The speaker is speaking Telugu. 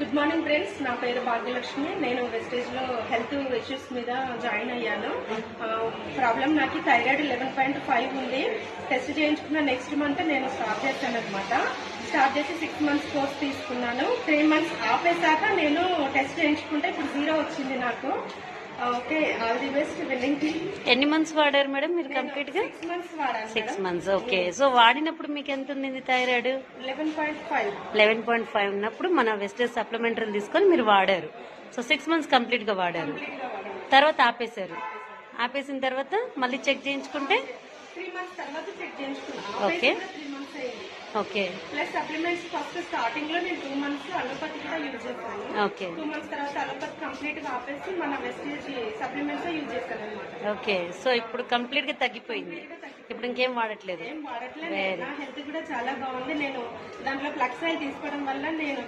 గుడ్ మార్నింగ్ ఫ్రెండ్స్, నా పేరు భాగ్యలక్ష్మి. నేను వెస్టేజ్ లో హెల్త్ ఇష్యూస్ మీద జాయిన్ అయ్యాను. ప్రాబ్లం నాకు థైరాయిడ్ 11.5 ఉంది. టెస్ట్ చేయించుకున్న నెక్స్ట్ మంత్ నేను స్టార్ట్ చేశాను అనమాట. స్టార్ట్ చేసి 6 months కోర్స్ తీసుకున్నాను. 3 months ఆపేశాక నేను టెస్ట్ చేయించుకుంటే ఇప్పుడు 0 వచ్చింది నాకు. Okay, all the best. Winnowing. ఎన్ని మంత్స్ వాడారు మేడం మీరు కంప్లీట్ గా? 6 months వాడాను. 6 months. ఓకే, సో వాడినప్పుడు మీకు ఎంత ఉంది థైరాయిడ్? 11.5. 11.5 ఉన్నప్పుడు మన వెస్టేజ్ సప్లిమెంటరీలు తీసుకొని మీరు వాడారు. సో 6 months కంప్లీట్ గా వాడారు. తర్వాత ఆపేశారు. ఆపేసిన తర్వాత మళ్ళీ చెక్ చేయించుకుంటే 3 months తర్వాత చెక్ చేయించుకున్నాను. ఓకే 3 months అయింది. Okay plus supplements first starting లో నేను 2 months అలోపతి కూడా యూజ్ చేశాను. ఓకే 2 months తర్వాత అలోపతి కంప్లీట్ గా ఆపేసి మన వెస్టేజ్ సప్లిమెంట్స్ యూజ్ చేశాను అనమాట. ఓకే, సో ఇప్పుడు కంప్లీట్ గా తగ్గిపోయింది. ఇప్పుడు ఇంకేం వాడట్లేదు. ఏం వాడట్లేదు. నా హెల్త్ కూడా చాలా బాగుంది. నేను దాంట్లో ఫ్లక్స్ ఆయిల్ తీసుకోవడం వల్ల నేను